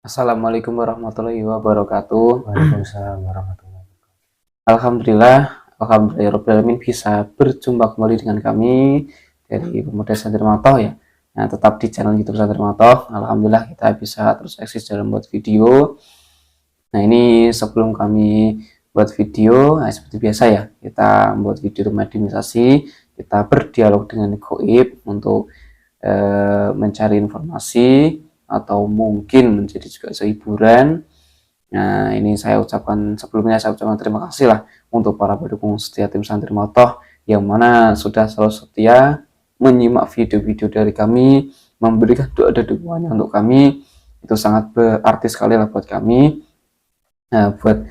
Assalamualaikum warahmatullahi wabarakatuh. Waalaikumsalam warahmatullahi wabarakatuh. Alhamdulillahirobbilalamin bisa berjumpa kembali dengan kami dari Pemuda Santri Matoh ya. Nah, tetap di channel YouTube Santri Matoh. Alhamdulillah kita bisa terus eksis dalam buat video. Nah, ini sebelum kami buat video, seperti biasa ya, kita membuat video remademisasi, kita berdialog dengan goib untuk mencari informasi atau mungkin menjadi juga hiburan. Nah, ini sebelumnya saya ucapkan terima kasih lah untuk para pendukung setia tim Santri Matoh yang mana sudah selalu setia menyimak video-video dari kami, memberikan doa dan dukungannya untuk kami. Itu sangat berarti sekali lah buat kami. Nah, buat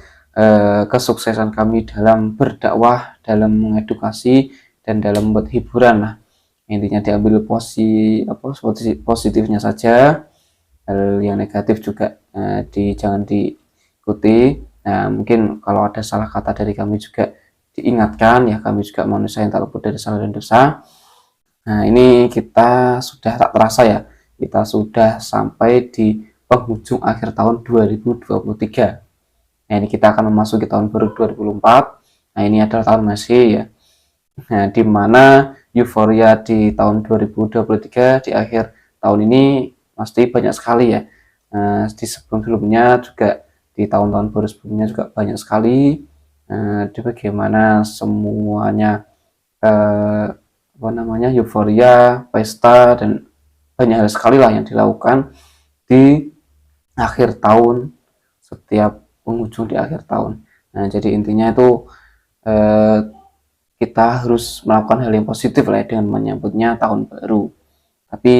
kesuksesan kami dalam berdakwah, dalam mengedukasi dan dalam membuat hiburan lah. Intinya diambil positifnya saja, hal yang negatif juga jangan diikuti. Nah, mungkin kalau ada salah kata dari kami juga diingatkan ya, kami juga manusia yang tak luput dari salah dan dosa. Nah, ini kita sudah tak terasa ya, kita sudah sampai di penghujung akhir tahun 2023. Nah, ini kita akan memasuki tahun baru 2024. Nah, ini adalah tahun Masih ya. Nah, di mana euforia di tahun 2023 di akhir tahun ini pasti banyak sekali ya. Di sebelum-sebelumnya juga di tahun-tahun baru sebelumnya juga banyak sekali. Di bagaimana semuanya euforia, pesta dan banyak hal sekali lah yang dilakukan di akhir tahun, setiap penghujung di akhir tahun. Nah, jadi intinya itu kita harus melakukan hal yang positif lah ya, dengan menyambutnya tahun baru. Tapi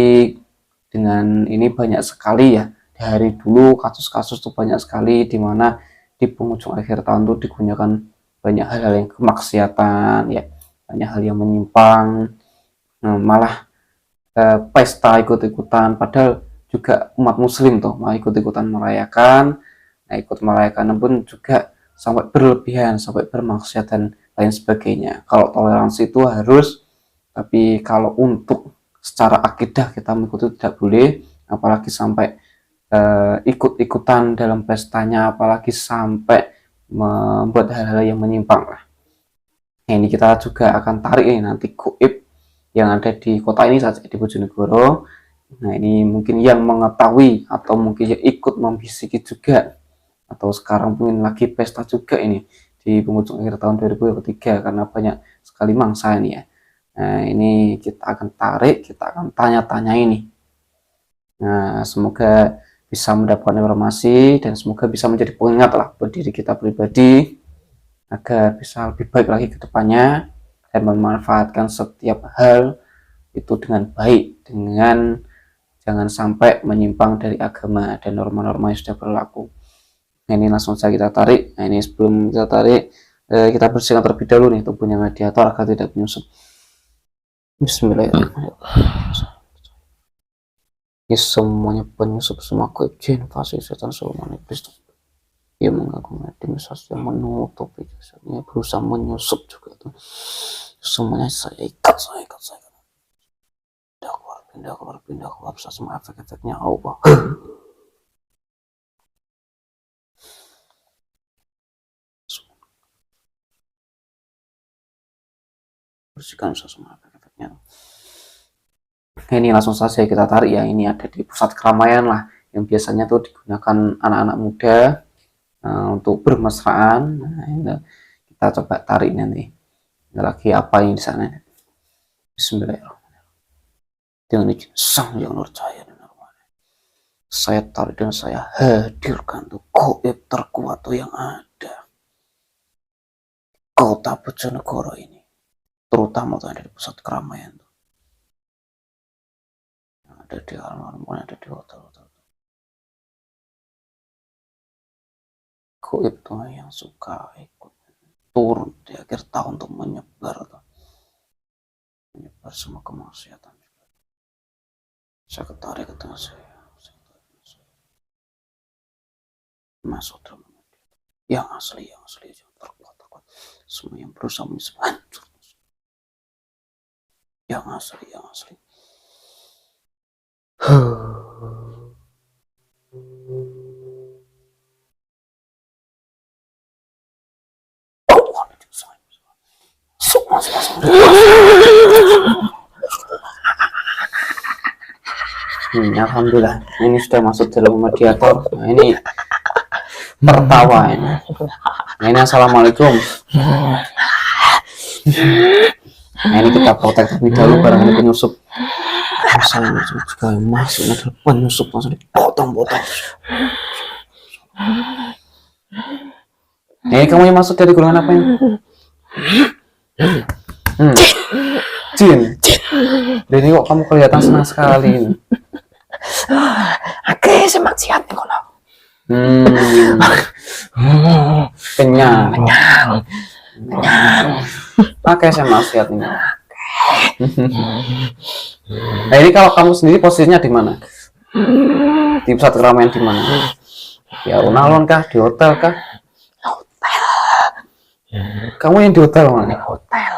dengan ini banyak sekali ya, dari dulu kasus-kasus tuh banyak sekali di mana di penghujung akhir tahun tuh digunakan banyak hal-hal yang kemaksiatan ya, banyak hal yang menyimpang. Nah, malah pesta ikut-ikutan, padahal juga umat muslim tuh mau ikut-ikutan merayakan. Nah, ikut merayakan pun juga sampai berlebihan, sampai bermaksiat dan lain sebagainya. Kalau toleransi itu harus, tapi kalau untuk secara akidah kita mengikuti tidak boleh, apalagi sampai ikut-ikutan dalam pestanya, apalagi sampai membuat hal-hal yang menyimpang lah. Nah, ini kita juga akan tarik nanti goib yang ada di kota ini saja, di Bojonegoro. Nah, ini mungkin yang mengetahui atau mungkin yang ikut membisiki juga, atau sekarang mungkin lagi pesta juga ini di penghujung akhir tahun 2023 karena banyak sekali mangsa ini ya. Nah, ini kita akan tarik, kita akan tanya-tanya ini. Nah, semoga bisa mendapatkan informasi dan semoga bisa menjadi pengingat lah buat diri kita pribadi agar bisa lebih baik lagi ke depannya dan memanfaatkan setiap hal itu dengan baik, dengan jangan sampai menyimpang dari agama dan norma-norma yang sudah berlaku. Nah, ini langsung saja kita tarik. Nah, ini sebelum kita tarik, kita bersihkan terlebih dahulu nih tubuhnya mediator agar tidak menyusup. Bismillahirrahmanirrahim. Ini semuanya penyusup, semua goib jin, fasih, setan, sulman, iblis yang mengganggu mediumisasi, yang menutupi jasadnya, berusaha menyusup juga tuh. Semuanya saya ikat. Pindah keluar, bisa semua efek-efeknya Allah. Bersihkan semua efek-efeknya. Ini langsung saja kita tarik ya. Ini ada di pusat keramaian lah, yang biasanya tuh digunakan anak-anak muda untuk bermesraan. Nah, ini kita coba tarik nanti. Ada lagi apa yang di sana? Bismillahirrahmanirrahim. Dengan izin Sang Yang Nurjaya dan Arwahnya, saya tarik dan saya hadirkan tuh goib terkuat tuh yang ada kota Bojonegoro ini, terutama tuh ada di pusat keramaian tuh, yang ada di alun-alun, ada di hotel-hotel. Goib tuh yang suka ikut turun di akhir tahun tuh menyebar semua kemaksiatan. Saya ketarik ke tengah saya masuk dalam yang asli yang terkuat. Semua yang berusaha menyebab hancur. Yang asli. Alhamdulillah, ini sudah masuk dalam mediator. Nah, ini tertawa ini. Nah, ini assalamualaikum. Nah, ini kita protek terlebih dahulu barang ini penyusup. Assalamualaikum juga masuk ada penyusup langsung dipotong-potong. Ini kamu yang masuk dari golongan apa ini? Jin. Dan ini kok kamu kelihatan senang sekali ini. Oke, semaksiat nih kono. Kenyang. Kenyang. Pakai saya maksiat ini. Nah, ini kalau kamu sendiri posisinya di mana? Di pusat keramaian di mana? Di alun-alun kah? Di hotel kah? Hotel. Kamu yang di hotel mana? Hotel.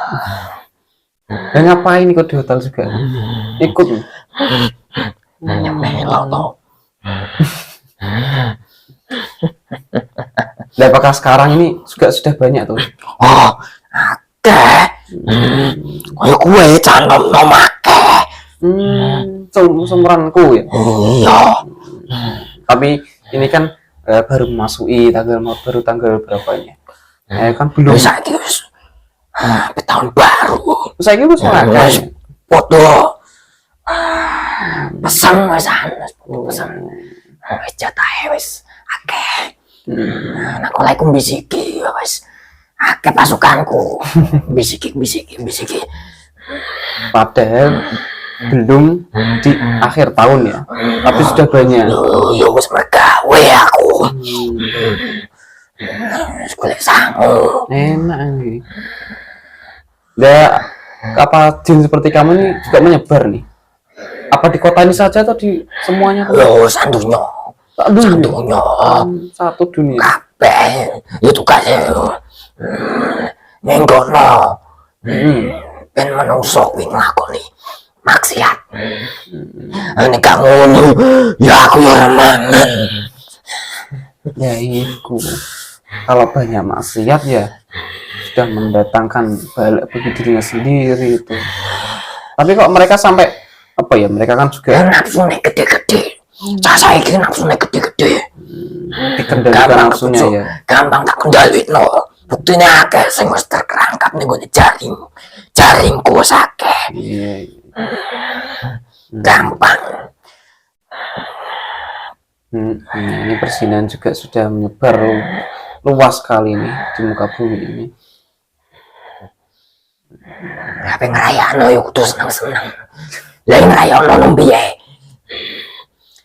Dan ngapain ikut di hotel juga? Ikut. Melo toh. Dan apakah sekarang ini juga sudah banyak tuh? Oh, akeh. Koyo kuwe canom nomake. Seumuranku ya. Iya. Tapi ini kan baru memasuki baru tanggal berapanya? Kan belum. Wis saiki wis tahun baru. Saya kira wis Wis foto. Pesan wis pesan. Wis jatahe wis akeh. Nah, kalau aku bisiki wis akeh pasukanku. Bisiki. Padahal belum di akhir tahun ya, tapi sudah banyak. Ya wis mergawe aku. Wis golek sangu. Enak nih. Apa jin seperti kamu ini juga menyebar nih? Apa di kota ini saja atau di semuanya? Yo sandunya. Satu dunia. Kabeh itu kasih. Nenggono. Ben menungso kuwi nglakoni maksiat. Nek kamu ya aku ya ora mangan. Ya itu. Kalau banyak maksiat ya sudah mendatangkan balik bagi dirinya sendiri itu. Tapi kok mereka sampai apa ya? Mereka kan juga Nafsune gede-gede. Saiki nafsune gede-gede. dikendalikan nafsunya ya. Gampang tak kendalino. Buktine akeh sing wis terperangkap ning gone jaringku wis akeh. Iya. Gampang. Ini persinahan juga sudah menyebar luas sekali nih di muka bumi ini. Tapi ngrayakno yo kudu seneng-seneng. Lah ngrayakno nang piye?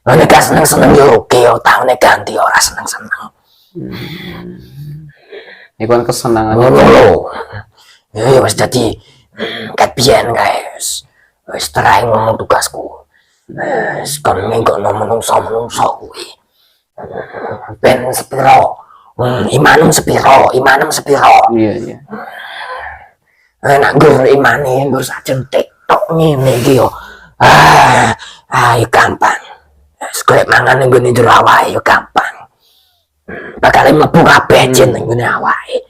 Nek gak seneng-seneng yo rugi yo taune ganti ora seneng-seneng. Ini kan kesenangan. Ngono. Ya wis dadi ket biyen kae wis terakhir ngomong tugasku. Wis kon nggono menungso kuwi. Ben sepiro? Imanem sepiro? Iya. Nak nggur imane nggur sajentik tok ngene iki yo. Ayo gampang. Wis golek mangan ning ngene jero awake yo gampang. Bakal mlebu kabeh jin ning ngene awake.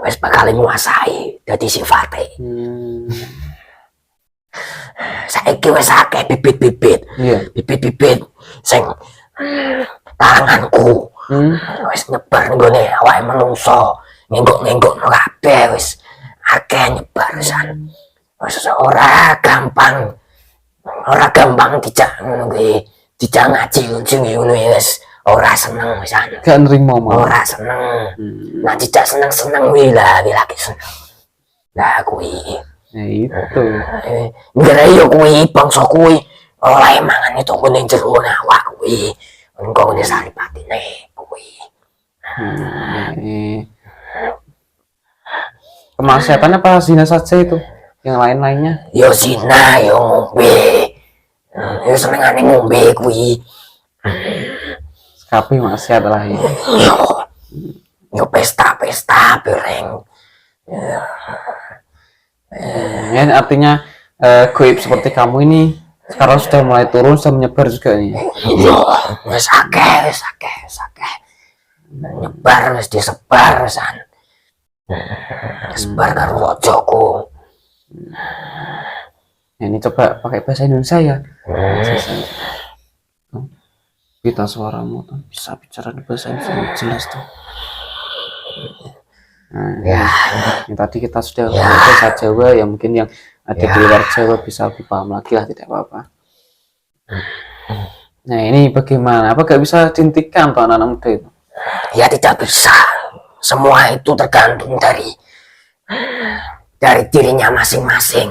Wis bakal nguasai dadi sifate. Saiki wis akeh bibit-bibit. Iya. Bibit-bibit sing tanganku. Wis nyebar ning ngene awake menungso. Ngenggok-ngenggok kabeh wis akeh nyebar san. Wis ora gampang dijak ngono kuwi. Dijak ngaji ngono wis ora seneng pisan. Gak nerima malah. Ora seneng. Nah dijak seneng-seneng kuwi lagi seneng. Lah kuwi. Ya itu. Ngene yo kuwi bangsa kuwi oleh mangan itu kuning jero awak kuwi. Engko ngene saripatine kuwi. Kemaksiatannya apa zina saja itu? Yang lain-lainnya? Yo zina, yo ngombe. Yo senengane ngombe kuwi. Kabeh maksiat lah ya. Yo pesta bareng. Ya, artinya goib seperti kamu ini sekarang sudah mulai turun, sudah menyebar juga nih. Yo, wis akeh. Nyebar wis disebar san. Sebar karo rajaku. Nah, ini coba pakai bahasa Indonesia ya. Kita suaramu tuh bisa bicara di bahasa Indonesia jelas tuh. Nah, yang tadi kita sudah bahasa Jawa, ya mungkin yang ada di luar Jawa bisa lebih paham lagi lah, tidak apa-apa. Nah, ini bagaimana? Apa gak bisa dihentikan tuh anak-anak muda itu? Ya tidak bisa. Semua itu tergantung dari dirinya masing-masing,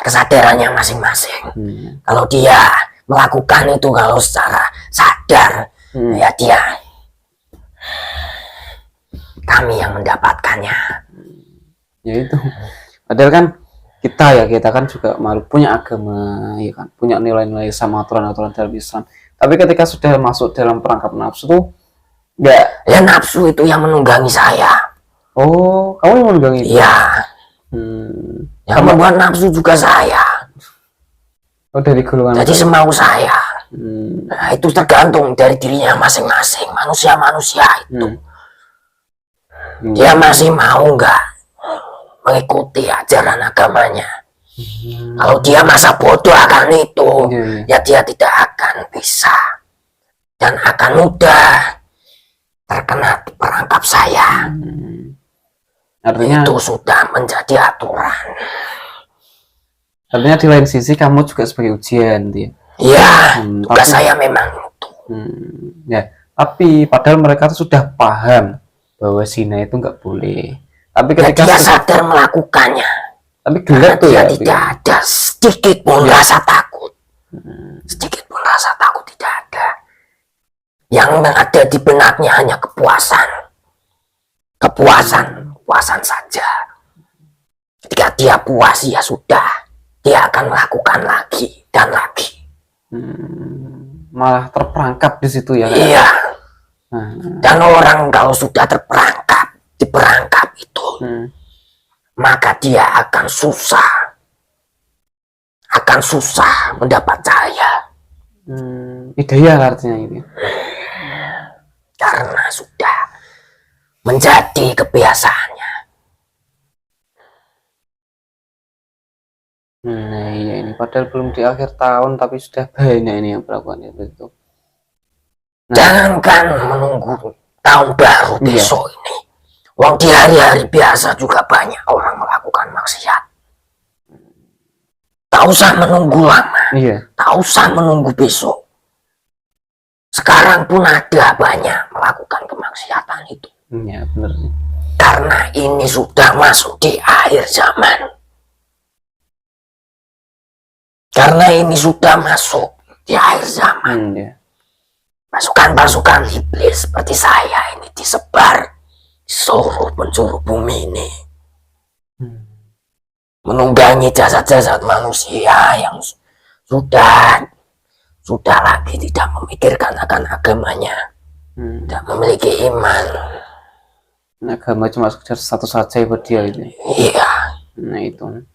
kesadarannya masing-masing. Kalau dia melakukan itu kalau secara sadar, ya dia, kami yang mendapatkannya. Ya itu. Padahal kan kita kan juga malu punya agama, ya kan, punya nilai-nilai sama aturan-aturan dalam Islam. Tapi ketika sudah masuk dalam perangkap nafsu tuh, ya nafsu itu yang menunggangi saya. Oh, kamu yang menunggangi itu? Iya. Yang membuat nafsu juga saya. Oh, dari golongan. Jadi semau saya. Nah, itu tergantung dari dirinya masing-masing. Manusia-manusia itu. Dia masih mau nggak mengikuti ajaran agamanya. Kalau dia masa bodoh akan itu, ya dia tidak akan bisa dan akan mudah terkena perangkap saya. Artinya itu sudah menjadi aturan. Artinya di lain sisi kamu juga sebagai ujian, dia. Iya, tugas saya memang itu. Ya, tapi padahal mereka tuh sudah paham bahwa zina itu nggak boleh. Tapi ketika dia sadar melakukannya, tapi gelap tuh dia ya, tidak ada sedikit pun rasa takut. Sedikit pun rasa takut tidak ada. Yang ada di benaknya hanya kepuasan saja. Ketika dia puas, ya sudah, dia akan melakukan lagi dan lagi. Malah terperangkap di situ ya. Iya. Dan orang kalau sudah diperangkap itu, maka dia akan susah mendapat cahaya. Hidayah artinya ini. Karena sudah menjadi kebiasaannya. Nah, iya, ini padahal belum di akhir tahun tapi sudah banyak ini yang melakukan itu. Jangankan menunggu tahun baru besok ini, wong di hari-hari biasa juga banyak orang melakukan maksiat. Tak usah menunggu lama, tak usah menunggu besok. Sekarang pun ada banyak melakukan kemaksiatan itu. Iya, benar. Karena ini sudah masuk di akhir zaman. Karena ini sudah masuk di akhir zaman. Pasukan-pasukan iblis seperti saya ini disebar di seluruh penjuru bumi ini. Menunggangi jasad-jasad manusia yang sudah lagi tidak memikirkan akan agamanya, tidak memiliki iman. Agama cuma sekedar satu saja buat dia itu. Iya. Nah itu.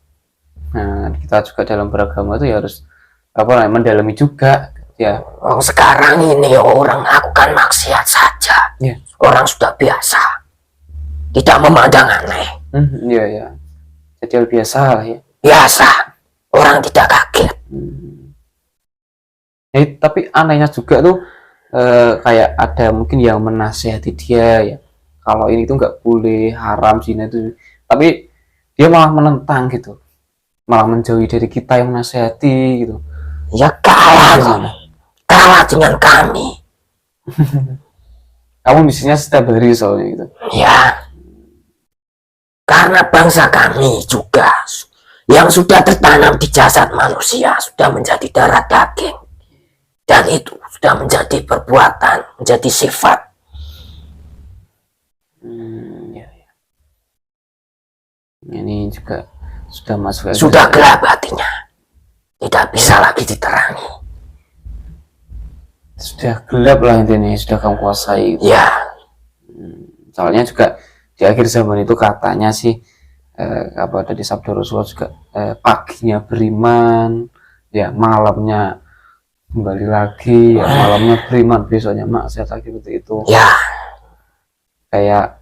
Nah, kita juga dalam beragama itu ya harus mendalami juga ya. Sekarang ini orang melakukan maksiat saja. Orang sudah biasa, tidak memandang aneh. Iya. Jadi biasa lah ya. Biasa, orang tidak kaget. Tapi anehnya juga tuh kayak ada mungkin yang menasihati dia ya. Kalau ini tuh nggak boleh, haram zina itu. Tapi dia malah menentang gitu. Malah menjauhi dari kita yang menasihati gitu. Ya kalah dengan kami. Kamu misinya setiap hari soalnya gitu. Ya, karena bangsa kami juga yang sudah tertanam di jasad manusia sudah menjadi darah daging, dan itu sudah menjadi perbuatan, menjadi sifat. Ini juga sudah masuk. Sudah gelap hatinya, tidak bisa lagi diterangi. Sudah gelap lah intinya, sudah kamu kuasai. Ya. Soalnya juga di akhir zaman itu katanya sih ada di sabda Rasulullah juga paginya beriman, ya malamnya kembali lagi, ya malamnya beriman, besoknya maksiat lagi seperti itu. Ya. Kayak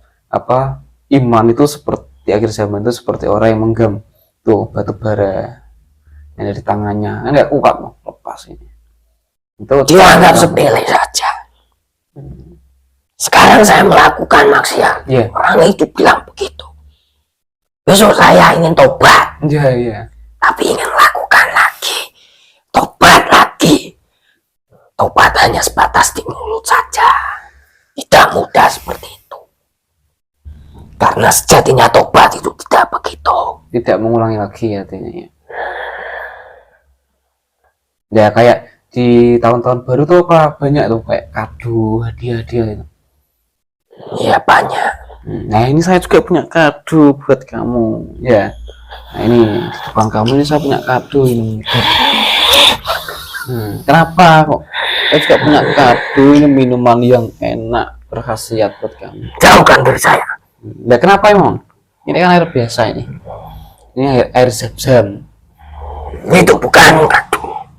iman itu seperti di akhir zaman itu seperti orang yang menggenggam tuh batu bara yang ada di tangannya, nggak kuat loh lepas ini. Itu Dianggap sepele saja. Sekarang saya melakukan maksiat. Iya. Orang itu bilang begitu. Besok saya ingin tobat, Iya. tapi ingin lakukan lagi. Tobat lagi. Tobat hanya sebatas di mulut saja. Tidak mudah seperti itu. Karena sejatinya tobat itu tidak begitu. Tidak mengulangi lagi artinya ya. Ya kayak di tahun-tahun baru tuh apa banyak tuh kayak kado, hadiah-hadiah itu. Ya banyak. Nah ini saya juga punya kado buat kamu ya. Nah ini di depan kamu ini saya punya kado ini. Kenapa kok? Saya juga punya kado ini, minuman yang enak berkhasiat buat kamu. Jauhkan dari saya. Nah kenapa emang? Ini kan air biasa ini. Ini air zam-zam. Itu bukan kado.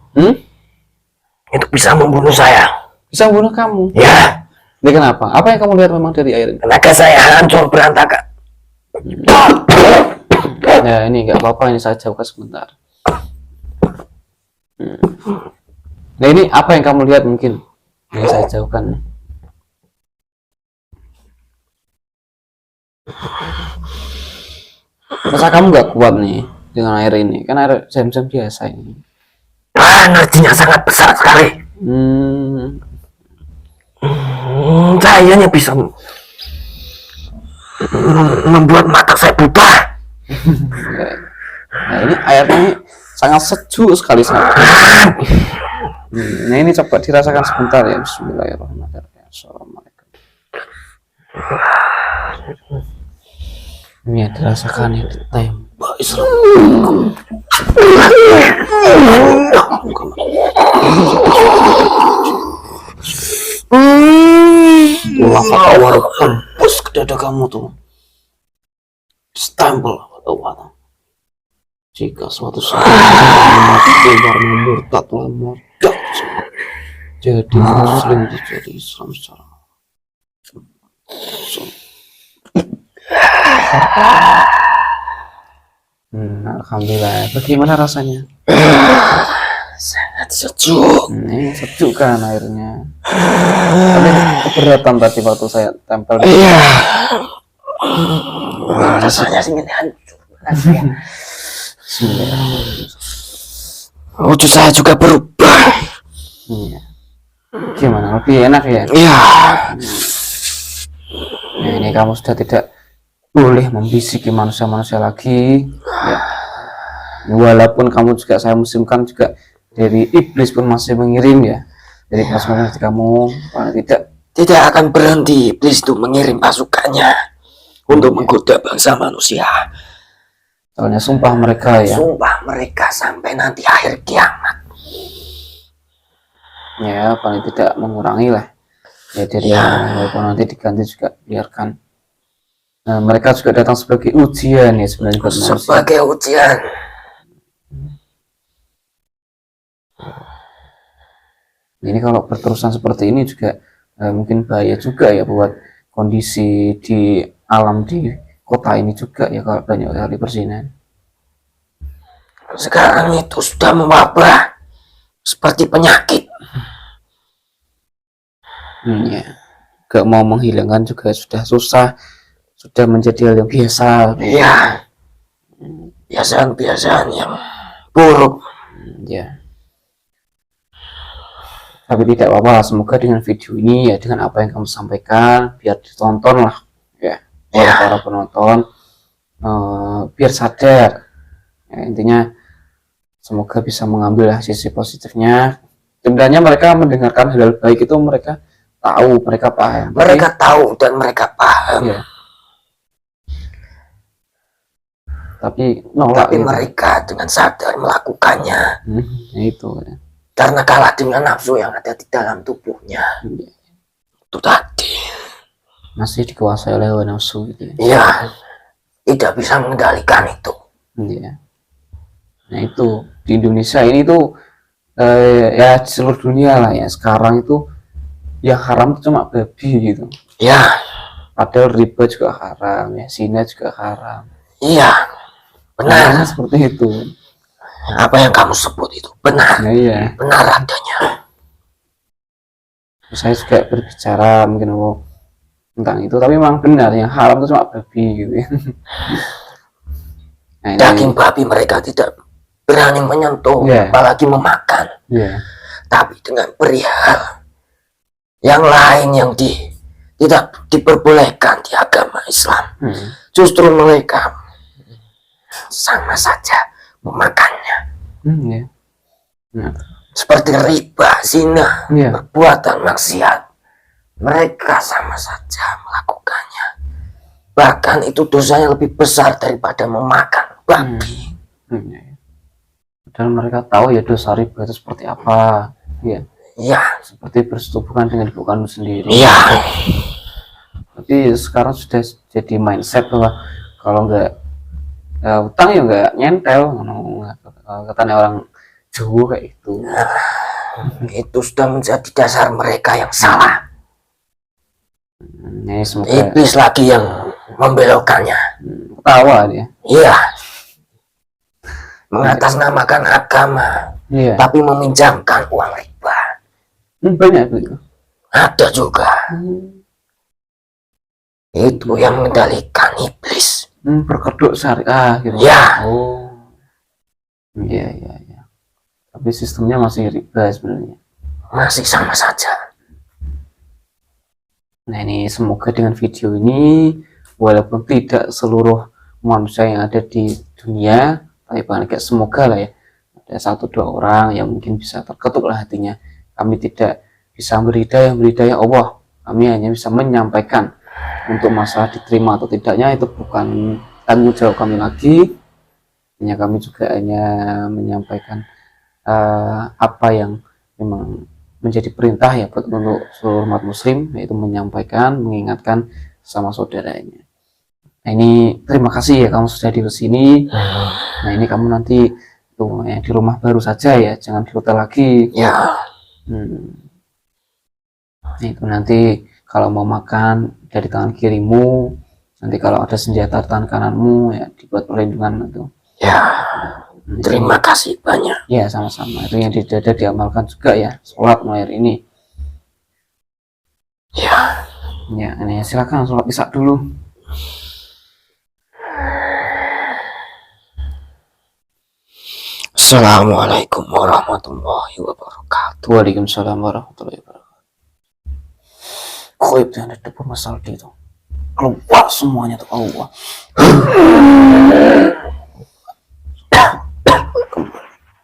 Itu bisa membunuh saya. Bisa bunuh kamu. Ya. Ini kenapa? Apa yang kamu lihat memang dari air ini? Tenaga saya hancur berantakan. Ya ini nggak apa-apa, ini saya jauhkan sebentar. Nah ini apa yang kamu lihat mungkin yang saya jauhkan? Masa kamu nggak kuat nih dengan air ini? Kan air zam-zam biasa ini. Energinya sangat besar sekali. Saya hanya bisa membuat mata saya buta. Nah ini airnya ini sangat sejuk sekali sangat. Nah ini coba dirasakan sebentar ya. Bismillahirrahmanirrahim. Assalamualaikum. Ini ya dirasakan ya, ditembak Islam. Allah tembus ke dada kamu tuh. Stempel Allah. Jika suatu saat keluar murtad murtad, jadi muslim jadi Islam secara alhamdulillah. Bagaimana rasanya? Sangat sejuk. Ini sejuk kan airnya. Tapi keberatan tadi waktu saya tempel. Iya. Rasanya ingin hancur. Wujud saya juga berubah. Iya. Gimana? Lebih enak ya? Iya. Nah, ini kamu sudah tidak boleh membisiki manusia-manusia lagi. Ya. Walaupun kamu juga saya musimkan juga dari iblis pun masih mengirim ya. Dari pasukan kamu Tidak akan berhenti iblis itu mengirim pasukannya untuk menggoda bangsa manusia. Soalnya sumpah mereka ya. Sumpah mereka sampai nanti akhir kiamat. Ya paling tidak mengurangi lah. Ya dari walaupun nanti diganti juga biarkan. Nah, mereka juga datang sebagai ujian ya sebenarnya buat manusia. Sebagai ujian. Ini kalau berterusan seperti ini juga mungkin bahaya juga ya buat kondisi di alam di kota ini juga ya kalau banyak kali perzinahan. Sekarang itu sudah mewabah seperti penyakit. Ya. Gak mau menghilangkan juga sudah susah, sudah menjadi hal yang biasa. Iya. Biasaan-biasaan yang buruk. Ya. Tapi tidak apa-apa, semoga dengan video ini ya dengan apa yang kamu sampaikan biar ditonton lah ya oleh para penonton, biar sadar ya, intinya semoga bisa mengambil sisi positifnya. Sebenarnya mereka mendengarkan hal baik itu mereka tahu, mereka paham, Mereka tahu dan mereka paham. ya. Tapi nolak Tapi gitu. mereka dengan sadar melakukannya Ya itu ya. karena kalah dengan nafsu yang ada di dalam tubuhnya. Itu tadi. Masih dikuasai oleh hawa nafsu gitu ya. Iya. Tidak bisa mengendalikan itu. Iya. Nah itu di Indonesia ini tuh ya di seluruh dunia lah ya sekarang itu yang haram itu cuma babi gitu. Ya. Padahal riba juga haram ya, zina juga haram. Iya, benar. Nah, seperti itu. Apa yang kamu sebut itu benar. Nah, iya. Benar adanya. Saya juga berbicara mungkin tentang itu, tapi memang benar yang haram itu cuma babi gitu ya. Nah, Daging babi mereka tidak berani menyentuh, apalagi memakan. Tapi dengan perihal yang lain yang tidak diperbolehkan di agama Islam, justru mereka sama saja memakannya. Seperti riba, zina, perbuatan maksiat, mereka sama saja melakukannya. Bahkan itu dosanya lebih besar daripada memakan babi. Dan mereka tahu ya dosa riba itu seperti apa. Ya, seperti bersetubuhan dengan ibu kandung sendiri. Tapi sekarang sudah jadi mindset bahwa kalau nggak utang ya nggak nyentel, katanya orang Jawa kayak itu. Itu sudah menjadi dasar mereka yang salah. Iblis lagi yang membelokkannya. Ketawa dia. Iya. Mengatasnamakan agama, tapi meminjamkan uang riba. Banyak itu. Ada juga. Itu yang mengendalikan iblis. Berkedok syariah gitu. Ya. Iya. Tapi sistemnya masih riba sebenarnya. Masih sama saja. Nah, ini semoga dengan video ini, walaupun tidak seluruh manusia yang ada di dunia, tapi paling nggak semoga lah ya, ada 1-2 orang yang mungkin bisa terketuk lah hatinya. Kami tidak bisa beri hidayah Allah. Kami hanya bisa menyampaikan. Untuk masalah diterima atau tidaknya itu bukan tanggung jawab kami lagi. Hanya kami juga hanya menyampaikan apa yang memang menjadi perintah ya buat untuk seluruh umat muslim, yaitu menyampaikan, mengingatkan sama saudaranya. Nah, ini terima kasih ya kamu sudah di sini. Nah, ini kamu nanti tuh ya, di rumah baru saja ya, jangan di hotel lagi. Ya. Itu nanti kalau mau makan dari tangan kirimu, nanti kalau ada senjata tangan kananmu ya dibuat perlindungan itu. Ya. Terima kasih banyak. Ya, sama-sama. Itu yang di dada diamalkan juga ya, sholat mulai hari ini. Ya. Ya, ini silakan sholat isya dulu. Assalamualaikum warahmatullahi wabarakatuh. Waalaikumsalam warahmatullahi wabarakatuh. Khoib yang ada depan masalah itu. Keluar semuanya tuh Allah.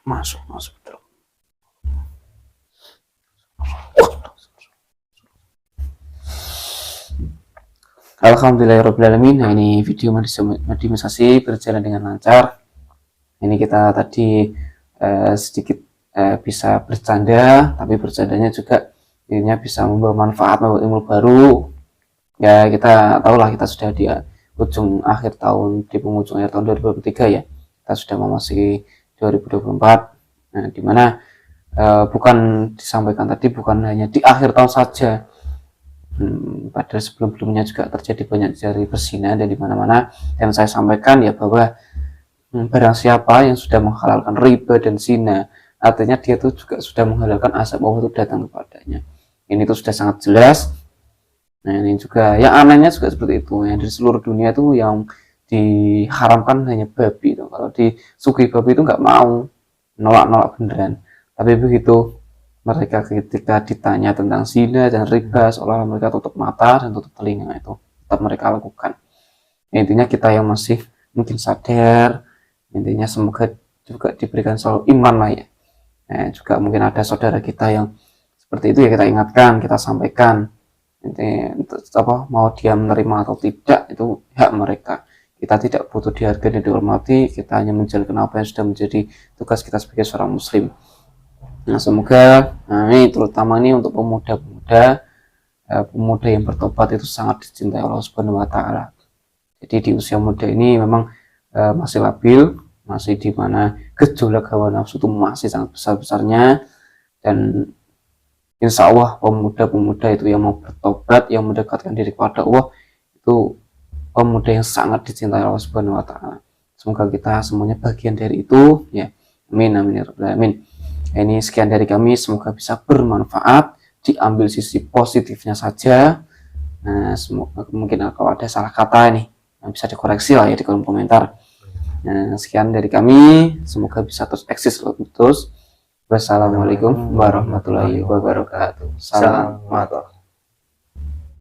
Masuk. Alhamdulillahirrahmanirrahim. Nah, ini video modifikasi berjalan dengan lancar. Ini kita tadi sedikit bisa bercanda, tapi bercandanya juga akhirnya bisa membawa manfaat, membawa ilmu baru. Ya, kita tahulah kita sudah di ujung akhir tahun, di penghujung akhir tahun 2023 ya. Kita sudah memasuki 2024. Nah, dimana bukan disampaikan tadi bukan hanya di akhir tahun saja. Pada sebelum-sebelumnya juga terjadi banyak jari berzina dan di mana-mana, dan saya sampaikan ya bahwa barang siapa yang sudah menghalalkan riba dan zina, artinya dia itu juga sudah menghalalkan azab Allah itu datang kepadanya. Ini itu sudah sangat jelas. Nah, ini juga yang anehnya juga seperti itu, yang di seluruh dunia itu yang diharamkan hanya babi itu. Kalau disuguhi babi itu nggak mau, nolak beneran. Tapi begitu mereka ketika ditanya tentang zina dan riba, seolah mereka tutup mata dan tutup telinga, itu tetap mereka lakukan. Intinya kita yang masih mungkin sadar, intinya semoga juga diberikan selalu iman lah ya. Nah, juga mungkin ada saudara kita yang seperti itu ya, kita ingatkan, kita sampaikan. Intinya mau dia menerima atau tidak itu hak mereka. Kita tidak butuh dihargai dan dihormati, kita hanya menjalankan apa yang sudah menjadi tugas kita sebagai seorang muslim. Nah, semoga ini terutama ini untuk pemuda yang bertobat itu sangat dicintai Allah Subhanahu wa taala. Jadi di usia muda ini memang masih labil, masih di mana gejolak hawa nafsu itu masih sangat besar-besarnya, dan insya Allah pemuda-pemuda itu yang mau bertobat, yang mendekatkan diri kepada Allah, itu pemuda yang sangat dicintai Allah Subhanahu wa taala. Semoga kita semuanya bagian dari itu ya. Amin amin ya rabbal alamin. Ini sekian dari kami, semoga bisa bermanfaat, diambil sisi positifnya saja. Nah, semoga mungkin kalau ada salah kata ini yang bisa dikoreksi lah ya di kolom komentar. Nah, sekian dari kami, semoga bisa terus eksis terus. Wassalamualaikum warahmatullahi wabarakatuh. Salam.